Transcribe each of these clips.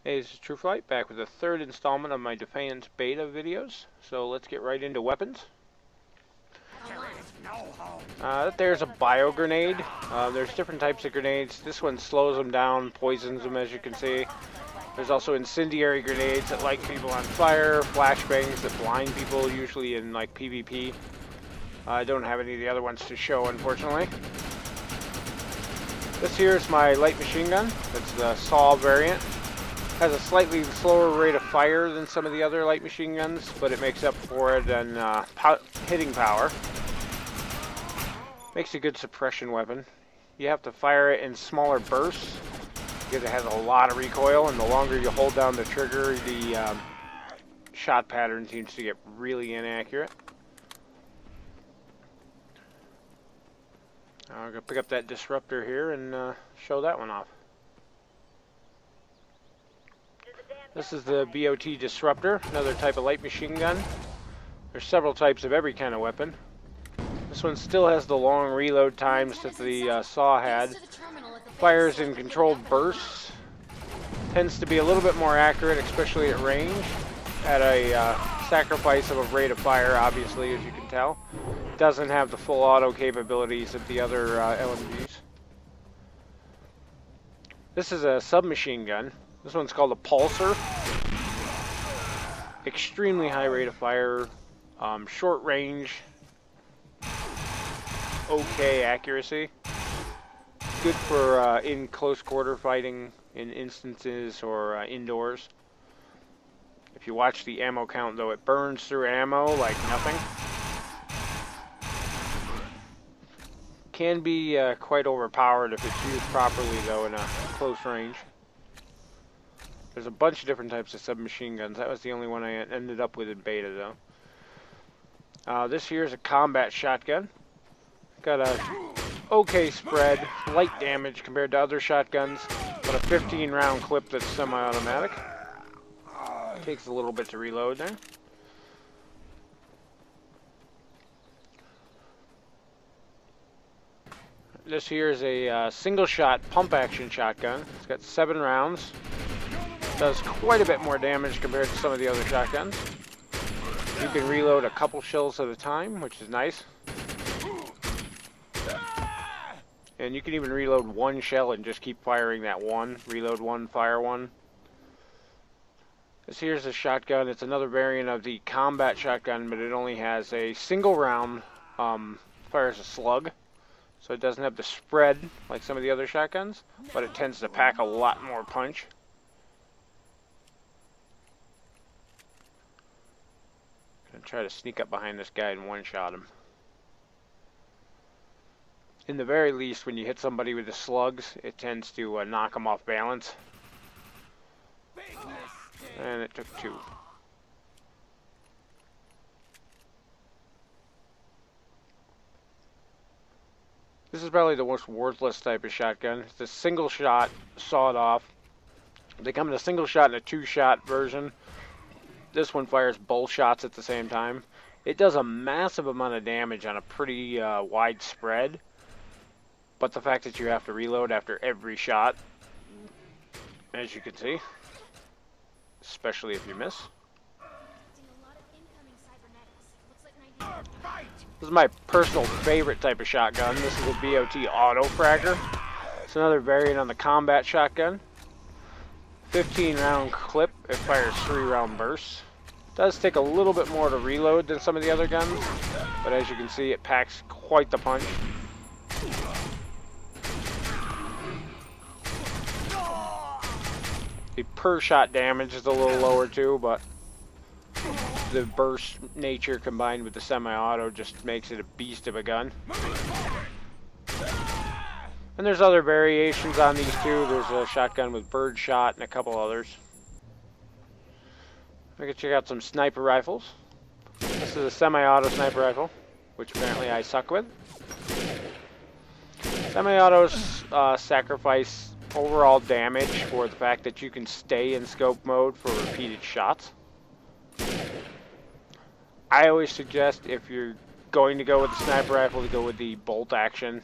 Hey, this is Trueflight, back with the third installment of my Defiance beta videos. So let's get right into weapons. There's a bio grenade. There's different types of grenades. This one slows them down, poisons them, as you can see. There's also incendiary grenades that light people on fire, flashbangs that blind people, usually in like PvP. I don't have any of the other ones to show, unfortunately. This here is my light machine gun. It's the SAW variant. Has a slightly slower rate of fire than some of the other light machine guns, but it makes up for it in hitting power. Makes a good suppression weapon. You have to fire it in smaller bursts because it has a lot of recoil, and the longer you hold down the trigger, the shot pattern seems to get really inaccurate. I'm going to pick up that disruptor here and show that one off. This is the BOT Disruptor, another type of light machine gun. There's several types of every kind of weapon. This one still has the long reload times that the SAW had. Fires in controlled bursts. Tends to be a little bit more accurate, especially at range, at a sacrifice of a rate of fire, obviously, as you can tell. Doesn't have the full auto capabilities of the other LMGs. This is a submachine gun. This one's called a pulsar. Extremely high rate of fire, short range, okay accuracy. Good for in close quarter fighting in instances or indoors. If you watch the ammo count though, it burns through ammo like nothing. Can be quite overpowered if it's used properly though in a close range. There's a bunch of different types of submachine guns. That was the only one I ended up with in beta, though. This here is a combat shotgun. Got a okay spread, light damage compared to other shotguns, but a 15-round clip that's semi-automatic. Takes a little bit to reload there. This here is a single-shot pump-action shotgun. It's got 7 rounds. Does quite a bit more damage compared to some of the other shotguns. You can reload a couple shells at a time, which is nice. And you can even reload one shell and just keep firing that one. Reload one, fire one. This here's a shotgun. It's another variant of the combat shotgun, but it only has a single round, fires a slug. So it doesn't have the spread like some of the other shotguns, but it tends to pack a lot more punch. Gonna try to sneak up behind this guy and one-shot him. In the very least, when you hit somebody with the slugs, it tends to knock them off balance. And it took 2. This is probably the most worthless type of shotgun. It's a single shot, sawed off. They come in a single shot and a 2-shot version. This one fires both shots at the same time. It does a massive amount of damage on a pretty wide spread. But the fact that you have to reload after every shot, as you can see, especially if you miss. This is my personal favorite type of shotgun. This is a BOT Auto Fragger. It's another variant on the combat shotgun. 15-round clip. It fires 3-round bursts. Does take a little bit more to reload than some of the other guns, but as you can see, it packs quite the punch. The per-shot damage is a little lower too, but the burst nature combined with the semi-auto just makes it a beast of a gun. And there's other variations on these too. There's a shotgun with bird shot and a couple others. We can check out some sniper rifles. This is a semi-auto sniper rifle, which apparently I suck with. Semi-autos sacrifice overall damage for the fact that you can stay in scope mode for repeated shots. I always suggest if you're going to go with the sniper rifle to go with the bolt action,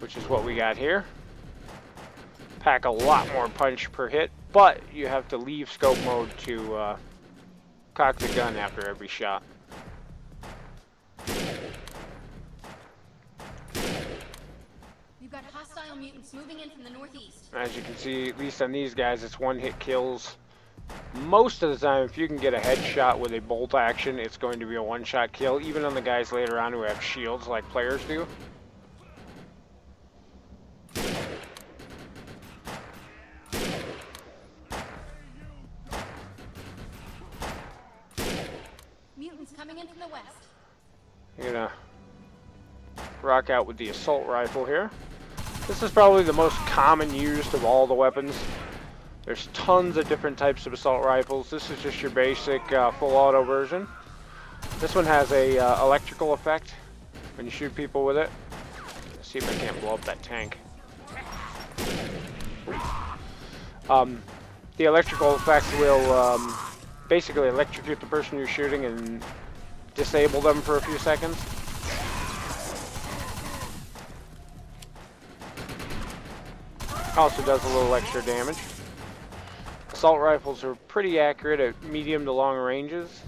which is what we got here. Pack a lot more punch per hit, but you have to leave scope mode to cock the gun after every shot. We've got hostile mutants moving in from the northeast. As you can see, at least on these guys, it's one-hit kills. Most of the time, if you can get a headshot with a bolt action, it's going to be a one-shot kill, even on the guys later on who have shields like players do. Mutants coming in from the west. I'm gonna rock out with the assault rifle here. This is probably the most common used of all the weapons. There's tons of different types of assault rifles. This is just your basic full auto version. This one has a electrical effect when you shoot people with it. Let's see if I can't blow up that tank. The electrical effect will basically electrocute the person you're shooting and disable them for a few seconds. Also does a little extra damage. Assault rifles are pretty accurate at medium to long ranges.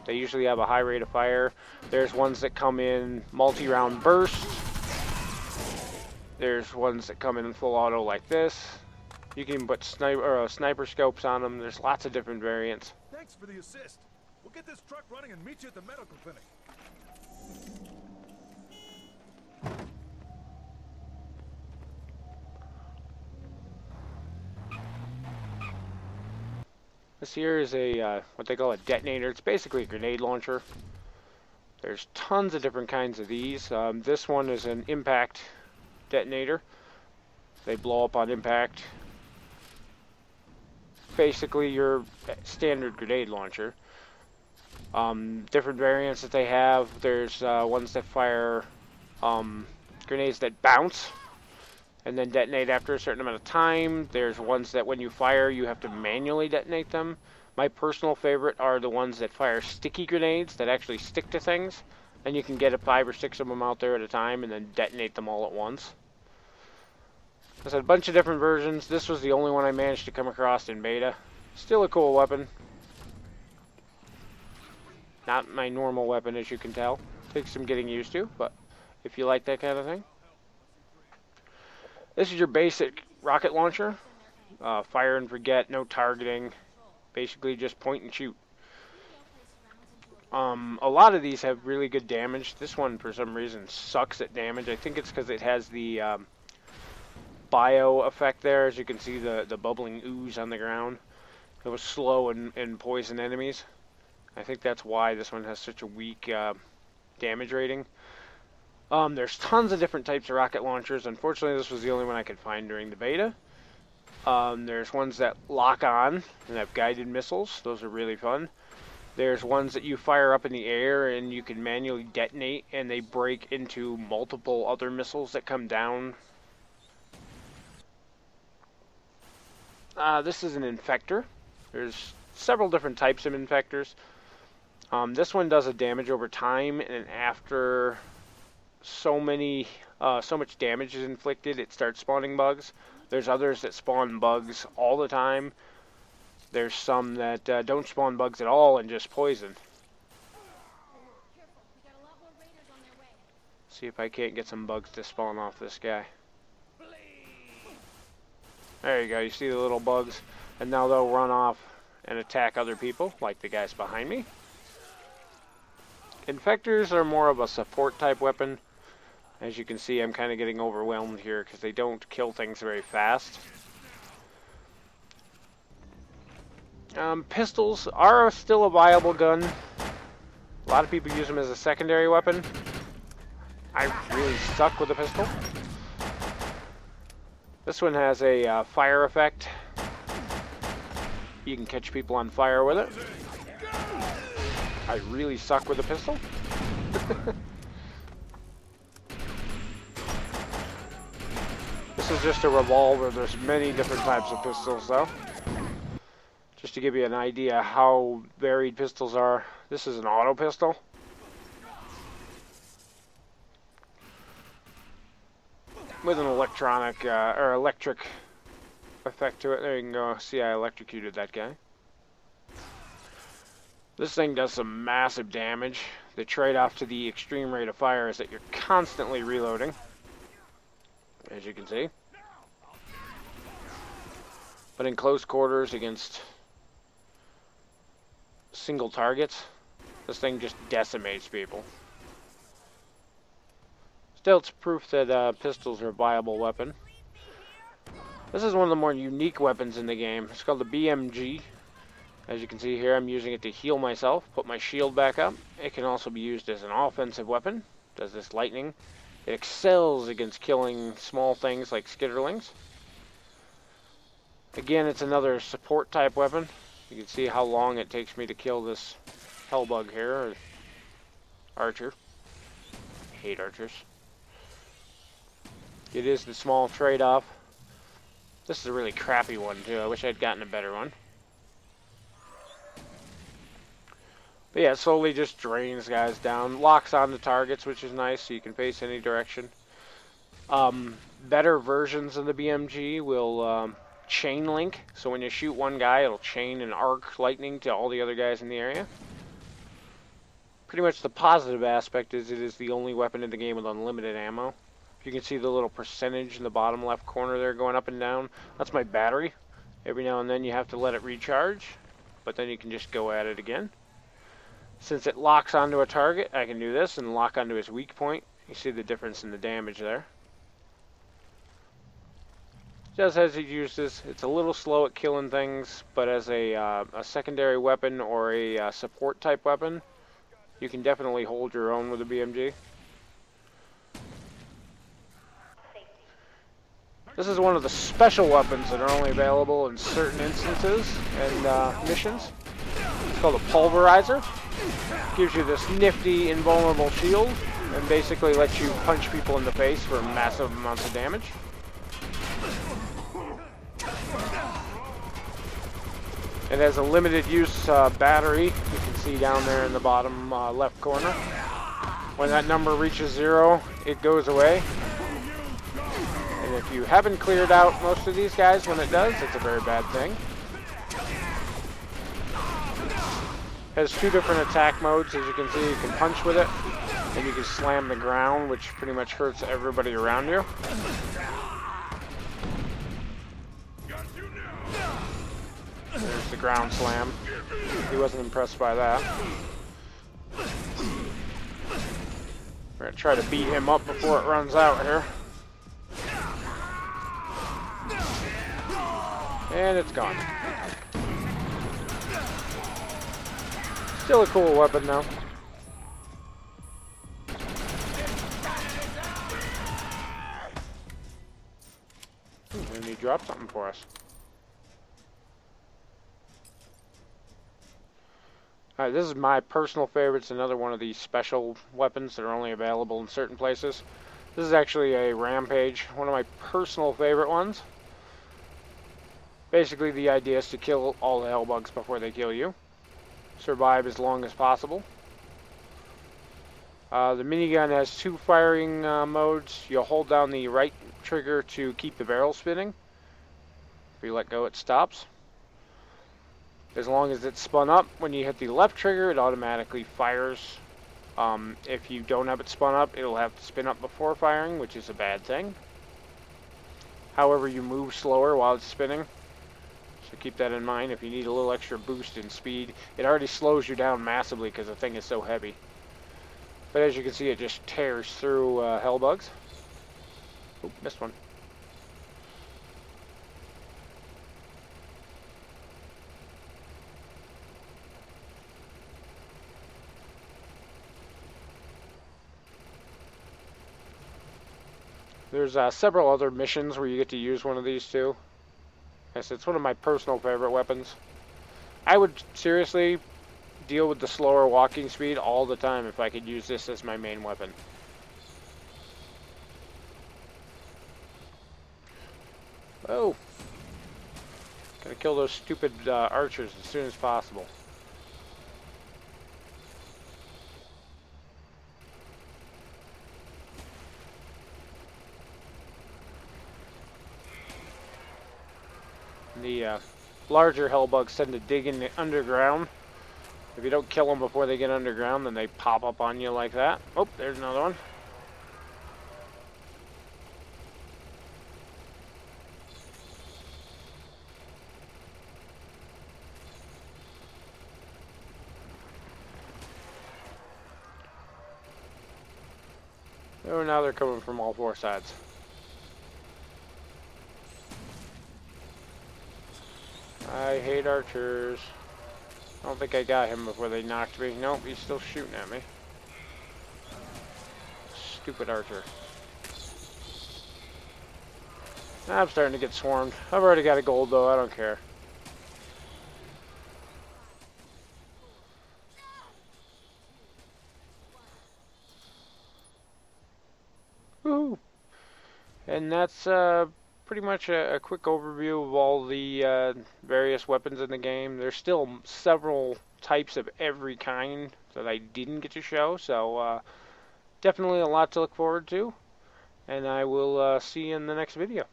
They usually have a high rate of fire. There's ones that come in multi-round bursts. There's ones that come in full auto like this. You can put sniper scopes on them. There's lots of different variants. Thanks for the assist. We'll get this truck running and meet you at the medical clinic. This here is a what they call a detonator. It's basically a grenade launcher. There's tons of different kinds of these. This one is an impact detonator. They blow up on impact. Basically your standard grenade launcher. Different variants that they have. There's ones that fire grenades that bounce and then detonate after a certain amount of time. There's ones that when you fire, you have to manually detonate them. My personal favorite are the ones that fire sticky grenades that actually stick to things. And you can get 5 or 6 of them out there at a time and then detonate them all at once. There's a bunch of different versions. This was the only one I managed to come across in beta. Still a cool weapon. Not my normal weapon, as you can tell. Takes some getting used to, but if you like that kind of thing. This is your basic rocket launcher. Fire and forget, no targeting. Basically just point and shoot. A lot of these have really good damage. This one, for some reason, sucks at damage. I think it's because it has the bio effect there. As you can see, the bubbling ooze on the ground. It was slow and poison enemies. I think that's why this one has such a weak damage rating. There's tons of different types of rocket launchers. Unfortunately, this was the only one I could find during the beta. There's ones that lock on and have guided missiles. Those are really fun. There's ones that you fire up in the air and you can manually detonate and they break into multiple other missiles that come down. This is an infector. There's several different types of infectors. This one does a damage over time, and after so much damage is inflicted, it starts spawning bugs. There's others that spawn bugs all the time. There's some that don't spawn bugs at all and just poison. See if I can't get some bugs to spawn off this guy. There you go, you see the little bugs, and now they'll run off and attack other people, like the guys behind me. Infectors are more of a support type weapon. As you can see, I'm kind of getting overwhelmed here because they don't kill things very fast. Pistols are still a viable gun. A lot of people use them as a secondary weapon. I really suck with a pistol. This one has a fire effect. You can catch people on fire with it. I really suck with a pistol. This is just a revolver. There's many different types of pistols though. Just to give you an idea how varied pistols are. This is an auto pistol. With an electronic or electric effect to it. There you can go. See, I electrocuted that guy. This thing does some massive damage. The trade-off to the extreme rate of fire is that you're constantly reloading, as you can see. But in close quarters against single targets, this thing just decimates people. Still, it's proof that pistols are a viable weapon. This is one of the more unique weapons in the game. It's called the BMG. As you can see here, I'm using it to heal myself, put my shield back up. It can also be used as an offensive weapon. Does this lightning. It excels against killing small things like skitterlings. Again, it's another support type weapon. You can see how long it takes me to kill this hellbug here, or archer. I hate archers. It is the small trade-off. This is a really crappy one too. I wish I'd gotten a better one. But yeah, it slowly just drains guys down. Locks on the targets, which is nice, so you can face any direction. Better versions of the BMG will chain link. So when you shoot one guy, it'll chain an arc lightning to all the other guys in the area. Pretty much the positive aspect is it is the only weapon in the game with unlimited ammo. You can see the little percentage in the bottom left corner there going up and down. That's my battery. Every now and then you have to let it recharge, but then you can just go at it again. Since it locks onto a target, I can do this and lock onto his weak point. You see the difference in the damage there. Just as it uses, it's a little slow at killing things, but as a secondary weapon or a support type weapon, you can definitely hold your own with a BMG. This is one of the special weapons that are only available in certain instances and missions. It's called a pulverizer. Gives you this nifty, invulnerable shield, and basically lets you punch people in the face for massive amounts of damage. It has a limited use battery. You can see down there in the bottom left corner. When that number reaches 0, it goes away. And if you haven't cleared out most of these guys when it does, it's a very bad thing. Has 2 different attack modes. As you can see, you can punch with it, and you can slam the ground, which pretty much hurts everybody around you. There's the ground slam. He wasn't impressed by that. We're gonna try to beat him up before it runs out here. And it's gone. Still a cool weapon though. And he dropped something for us. Alright, this is my personal favorite. It's another one of these special weapons that are only available in certain places. This is actually a rampage, one of my personal favorite ones. Basically, the idea is to kill all the hellbugs before they kill you. Survive as long as possible. The minigun has 2 firing modes. You'll hold down the right trigger to keep the barrel spinning. If you let go, it stops. As long as it's spun up, when you hit the left trigger, it automatically fires. If you don't have it spun up, it'll have to spin up before firing, which is a bad thing. However, you move slower while it's spinning. So keep that in mind if you need a little extra boost in speed. It already slows you down massively because the thing is so heavy. But as you can see, it just tears through hellbugs. Oop, missed one. There's several other missions where you get to use one of these too. Yes, it's one of my personal favorite weapons. I would seriously deal with the slower walking speed all the time if I could use this as my main weapon. Oh! Gotta kill those stupid archers as soon as possible. The larger hellbugs tend to dig in the underground. If you don't kill them before they get underground, then they pop up on you like that. Oh, there's another one. Oh, now they're coming from all four sides. I hate archers. I don't think I got him before they knocked me. Nope, he's still shooting at me. Stupid archer. I'm starting to get swarmed. I've already got a gold though, I don't care. Woohoo! And that's pretty much a quick overview of all the various weapons in the game. There's still several types of every kind that I didn't get to show, so definitely a lot to look forward to. And I will see you in the next video.